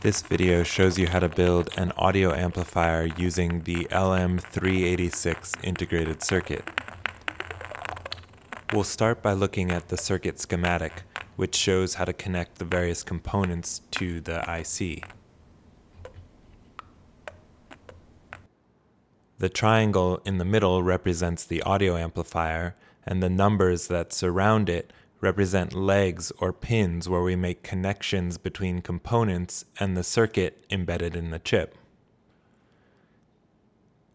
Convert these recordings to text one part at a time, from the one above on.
This video shows you how to build an audio amplifier using the LM386 integrated circuit. We'll start by looking at the circuit schematic, which shows how to connect the various components to the IC. The triangle in the middle represents the audio amplifier, and the numbers that surround it represent legs or pins where we make connections between components and the circuit embedded in the chip.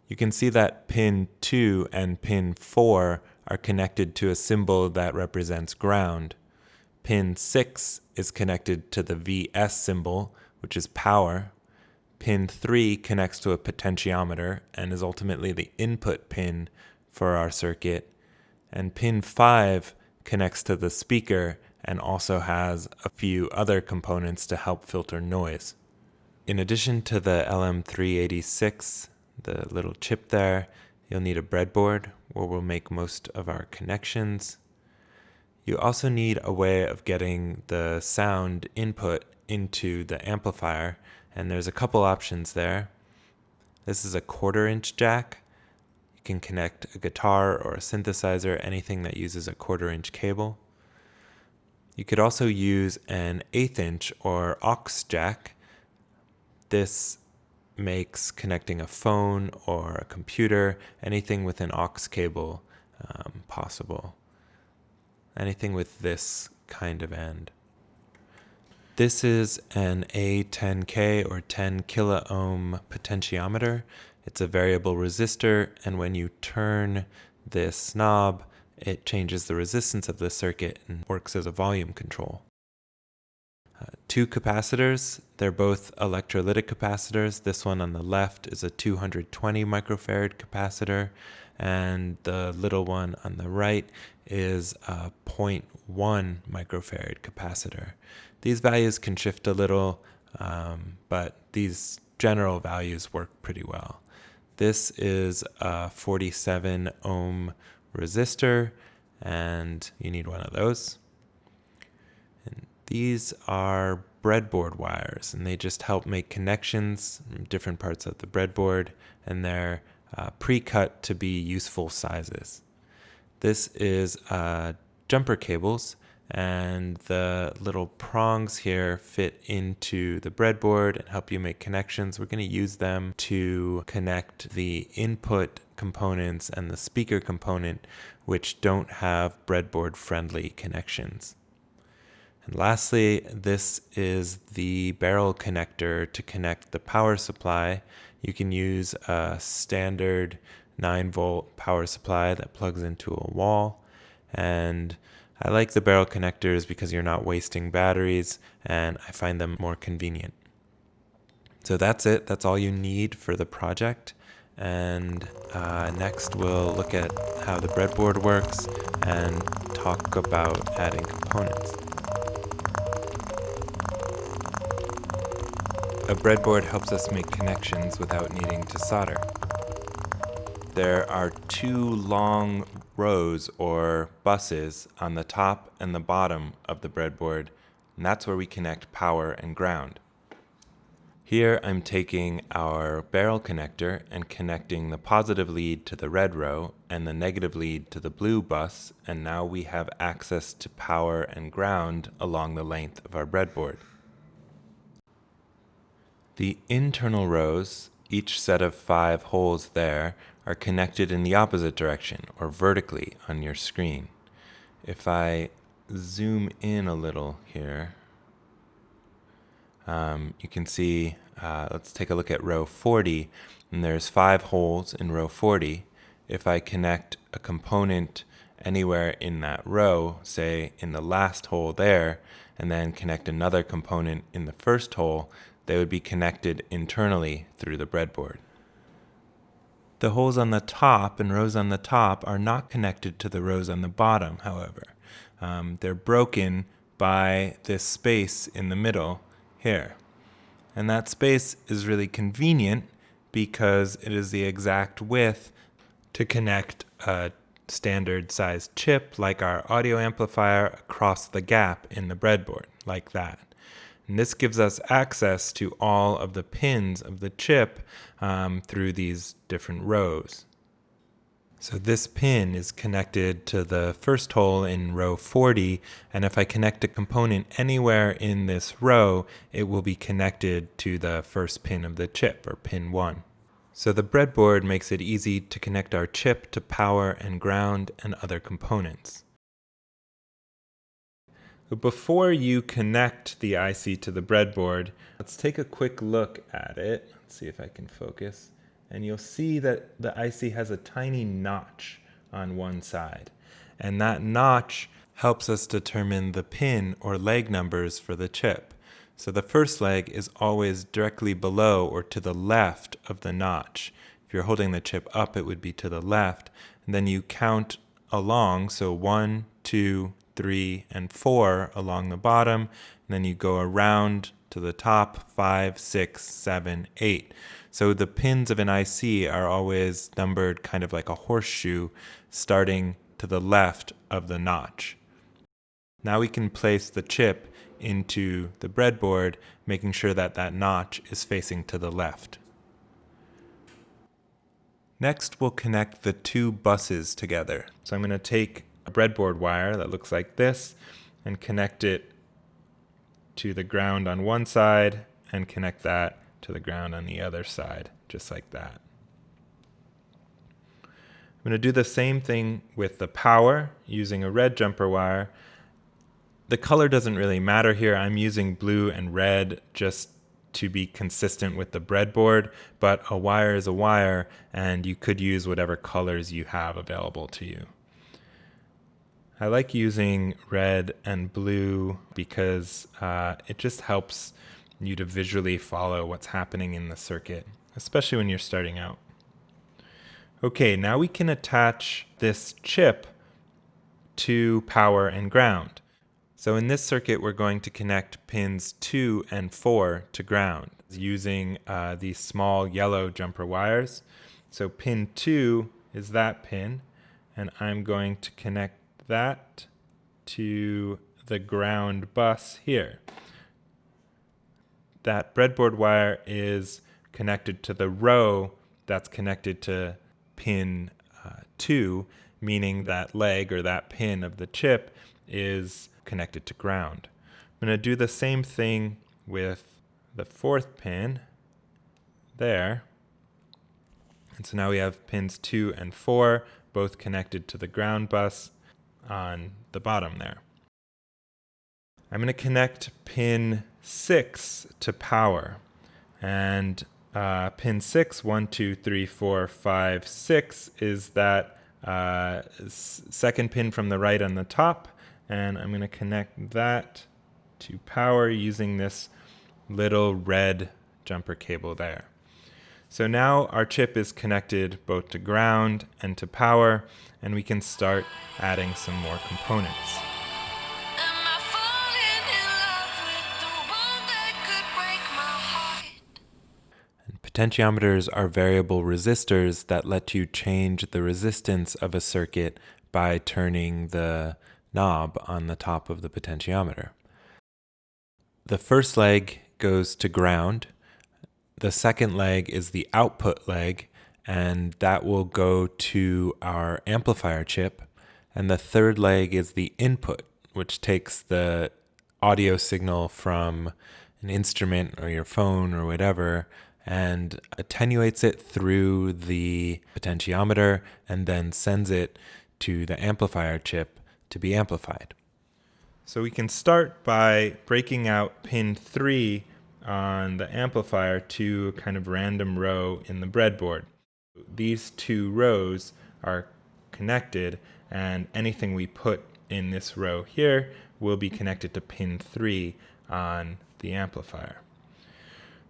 You can see that pin 2 and pin 4 are connected to a symbol that represents ground. Pin 6 is connected to the VS symbol, which is power. Pin 3 connects to a potentiometer and is ultimately the input pin for our circuit. And pin 5 connects to the speaker and also has a few other components to help filter noise. In addition to the LM386, the little chip there, you'll need a breadboard where we'll make most of our connections. You also need a way of getting the sound input into the amplifier, and there's a couple options there. This is a 1/4-inch jack. You can connect a guitar or a synthesizer, anything that uses a 1/4-inch cable. You could also use an 1/8-inch or aux jack. This makes connecting a phone or a computer, anything with an aux cable possible. Anything with this kind of end. This is an A10K or 10 kilo ohm potentiometer. It's a variable resistor, and when you turn this knob, it changes the resistance of the circuit and works as a volume control. 2 capacitors, they're both electrolytic capacitors. This one on the left is a 220 microfarad capacitor, and the little one on the right is a 0.1 microfarad capacitor. These values can shift a little, but these general values work pretty well. This is a 47 ohm resistor, and you need one of those. And these are breadboard wires, and they just help make connections in different parts of the breadboard, and they're pre-cut to be useful sizes. This is jumper cables, and the little prongs here fit into the breadboard and help you make connections. We're going to use them to connect the input components and the speaker component, which don't have breadboard-friendly connections. And lastly, this is the barrel connector to connect the power supply. You can use a standard 9-volt power supply that plugs into a wall, and I like the barrel connectors because you're not wasting batteries, and I find them more convenient. So that's it. That's all you need for the project. And next we'll look at how the breadboard works and talk about adding components. A breadboard helps us make connections without needing to solder. There are 2 long rows or buses on the top and the bottom of the breadboard, and that's where we connect power and ground. Here I'm taking our barrel connector and connecting the positive lead to the red row and the negative lead to the blue bus, and now we have access to power and ground along the length of our breadboard. The internal rows, each set of 5 holes there, are connected in the opposite direction, or vertically, on your screen. If I zoom in a little here, you can see, let's take a look at row 40, and there's 5 holes in row 40. If I connect a component anywhere in that row, say in the last hole there, and then connect another component in the first hole, they would be connected internally through the breadboard. The holes on the top and rows on the top are not connected to the rows on the bottom, however. They're broken by this space in the middle here. And that space is really convenient because it is the exact width to connect a standard sized chip like our audio amplifier across the gap in the breadboard, like that. And this gives us access to all of the pins of the chip through these different rows. So this pin is connected to the first hole in row 40, and if I connect a component anywhere in this row, it will be connected to the first pin of the chip, or pin 1. So the breadboard makes it easy to connect our chip to power and ground and other components. Before you connect the IC to the breadboard, let's take a quick look at it. Let's see if I can focus. And you'll see that the IC has a tiny notch on one side. And that notch helps us determine the pin or leg numbers for the chip. So the first leg is always directly below or to the left of the notch. If you're holding the chip up, it would be to the left. And then you count along, so 1, 2, 3, and 4 along the bottom. And then you go around to the top, 5, 6, 7, 8. So the pins of an IC are always numbered kind of like a horseshoe, starting to the left of the notch. Now we can place the chip into the breadboard, making sure that that notch is facing to the left. Next, we'll connect the two buses together. So I'm going to take a breadboard wire that looks like this and connect it to the ground on one side and connect that to the ground on the other side, just like that. I'm going to do the same thing with the power using a red jumper wire. The color doesn't really matter here. I'm using blue and red just to be consistent with the breadboard, but a wire is a wire, and you could use whatever colors you have available to you. I like using red and blue because it just helps you to visually follow what's happening in the circuit, especially when you're starting out. Okay, now we can attach this chip to power and ground. So in this circuit, we're going to connect pins 2 and 4 to ground using these small yellow jumper wires. So pin 2 is that pin, and I'm going to connect that to the ground bus here. That breadboard wire is connected to the row that's connected to pin 2, meaning that leg or that pin of the chip is connected to ground. I'm going to do the same thing with the fourth pin there. And so now we have pins 2 and 4, both connected to the ground bus on the bottom there. I'm going to connect pin 6 to power. And pin 6, 1, 2, 3, 4, 5, 6 is that second pin from the right on the top. And I'm going to connect that to power using this little red jumper cable there. So now our chip is connected both to ground and to power, and we can start adding some more components. Potentiometers are variable resistors that let you change the resistance of a circuit by turning the knob on the top of the potentiometer. The first leg goes to ground. The second leg is the output leg, and that will go to our amplifier chip. And the third leg is the input, which takes the audio signal from an instrument or your phone or whatever and attenuates it through the potentiometer and then sends it to the amplifier chip to be amplified. So we can start by breaking out pin 3 on the amplifier to a kind of random row in the breadboard. These two rows are connected, and anything we put in this row here will be connected to pin 3 on the amplifier.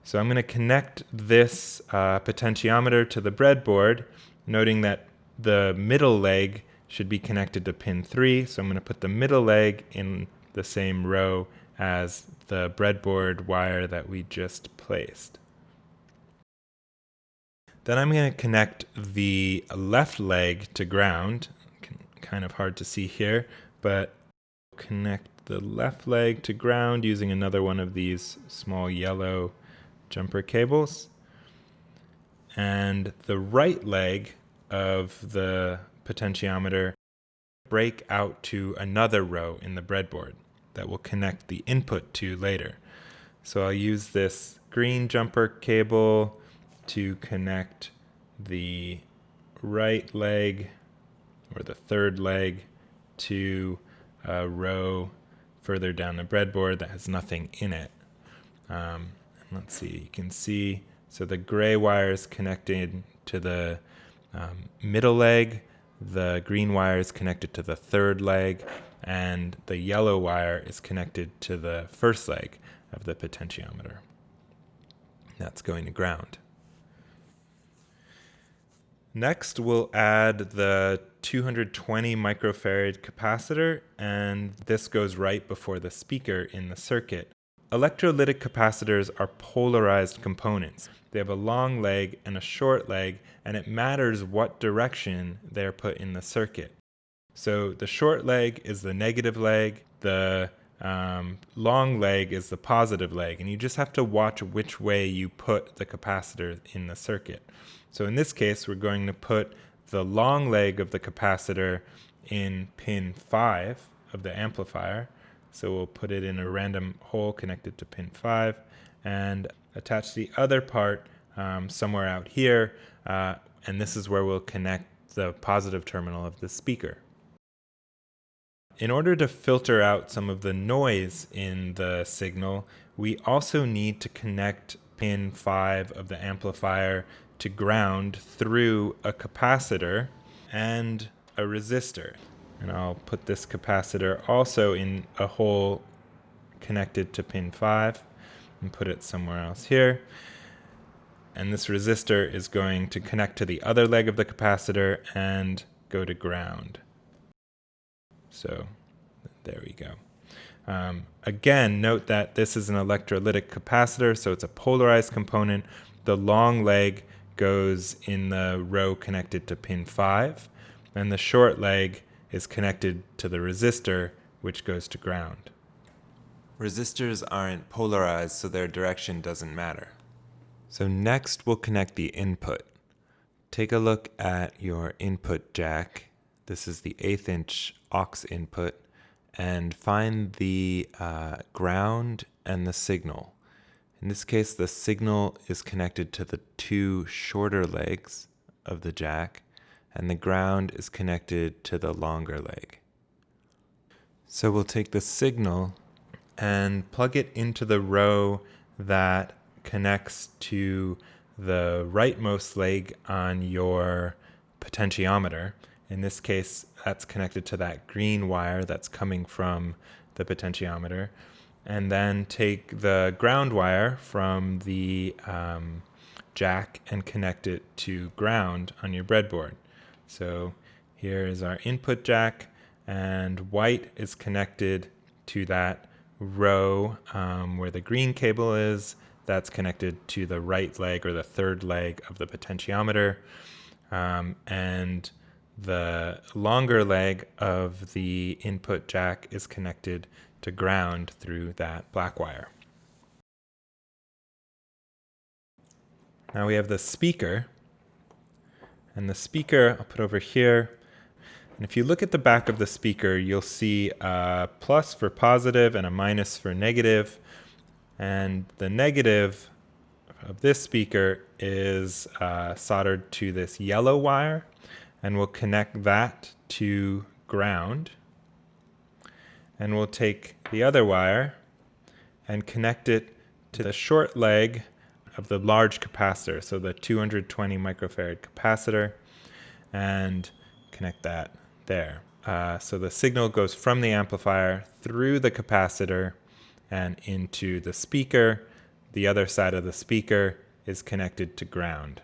So I'm going to connect this potentiometer to the breadboard, noting that the middle leg should be connected to pin 3. So I'm going to put the middle leg in the same row as the breadboard wire that we just placed. Then I'm going to connect the left leg to ground. Kind of hard to see here, but connect the left leg to ground using another one of these small yellow jumper cables. And the right leg of the potentiometer break out to another row in the breadboard that we'll connect the input to later. So I'll use this green jumper cable to connect the right leg or the third leg to a row further down the breadboard that has nothing in it. Let's see, you can see, so the gray wire is connected to the middle leg, the green wire is connected to the third leg, and the yellow wire is connected to the first leg of the potentiometer. That's going to ground. Next, we'll add the 220 microfarad capacitor, and this goes right before the speaker in the circuit. Electrolytic capacitors are polarized components. They have a long leg and a short leg, and it matters what direction they're put in the circuit. So the short leg is the negative leg, the long leg is the positive leg, and you just have to watch which way you put the capacitor in the circuit. So in this case, we're going to put the long leg of the capacitor in pin 5 of the amplifier. So we'll put it in a random hole connected to pin 5 and attach the other part somewhere out here, and this is where we'll connect the positive terminal of the speaker. In order to filter out some of the noise in the signal, we also need to connect pin 5 of the amplifier to ground through a capacitor and a resistor. And I'll put this capacitor also in a hole connected to pin 5 and put it somewhere else here. And this resistor is going to connect to the other leg of the capacitor and go to ground. So there we go. Again, note that this is an electrolytic capacitor, so it's a polarized component. The long leg goes in the row connected to pin 5, and the short leg is connected to the resistor, which goes to ground. Resistors aren't polarized, so their direction doesn't matter. So next we'll connect the input. Take a look at your input jack. This is the 1/8 inch aux input, and find the ground and the signal. In this case, the signal is connected to the 2 shorter legs of the jack, and the ground is connected to the longer leg. So we'll take the signal and plug it into the row that connects to the rightmost leg on your potentiometer. In this case, that's connected to that green wire that's coming from the potentiometer. And then take the ground wire from the jack and connect it to ground on your breadboard. So here is our input jack, and white is connected to that row where the green cable is. That's connected to the right leg or the third leg of the potentiometer. And the longer leg of the input jack is connected to ground through that black wire. Now we have the speaker, and the speaker I'll put over here. And if you look at the back of the speaker, you'll see a plus for positive and a minus for negative. And the negative of this speaker is soldered to this yellow wire, and we'll connect that to ground. And we'll take the other wire and connect it to the short leg of the large capacitor, so the 220 microfarad capacitor, and connect that there. So the signal goes from the amplifier through the capacitor and into the speaker. The other side of the speaker is connected to ground.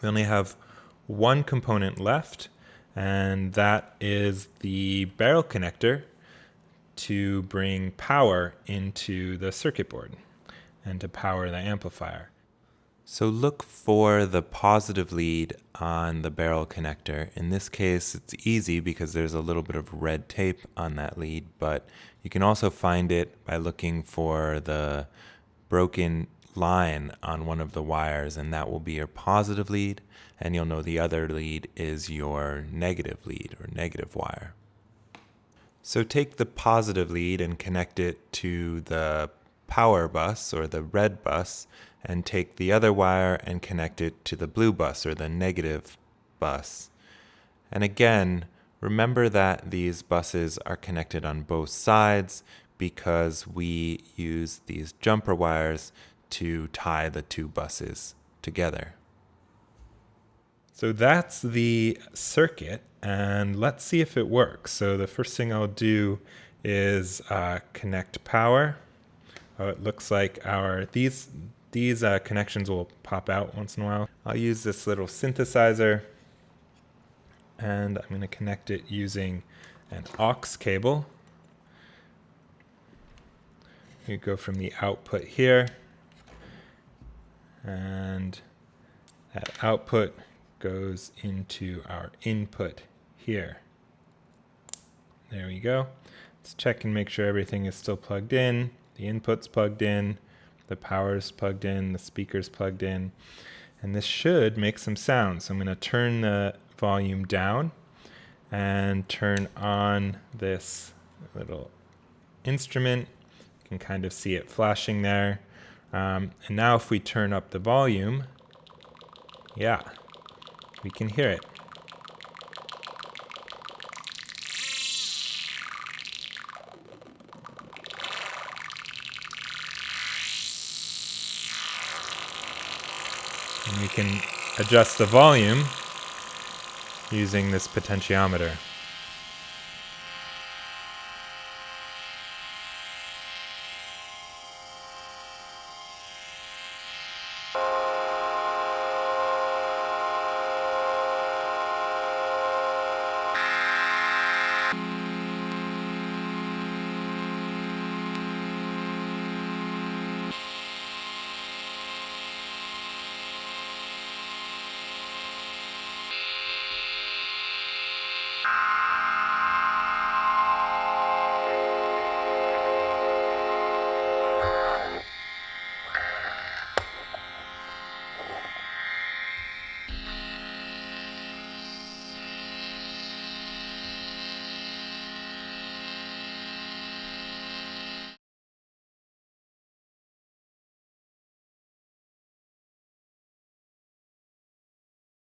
We only have one component left, and that is the barrel connector to bring power into the circuit board and to power the amplifier. So look for the positive lead on the barrel connector. In this case, it's easy because there's a little bit of red tape on that lead, but you can also find it by looking for the broken line on one of the wires, and that will be your positive lead, and you'll know the other lead is your negative lead or negative wire. So take the positive lead and connect it to the power bus or the red bus, and take the other wire and connect it to the blue bus or the negative bus. And again, remember that these buses are connected on both sides because we use these jumper wires to tie the two buses together. So that's the circuit, and let's see if it works. So the first thing I'll do is connect power. It looks like these connections will pop out once in a while. I'll use this little synthesizer, and I'm going to connect it using an aux cable. You go from the output here, and that output goes into our input here. There we go. Let's check and make sure everything is still plugged in. The input's plugged in, the power's plugged in, the speaker's plugged in, and this should make some sound. So I'm going to turn the volume down and turn on this little instrument. You can kind of see it flashing there. And now if we turn up the volume, yeah, we can hear it. And we can adjust the volume using this potentiometer.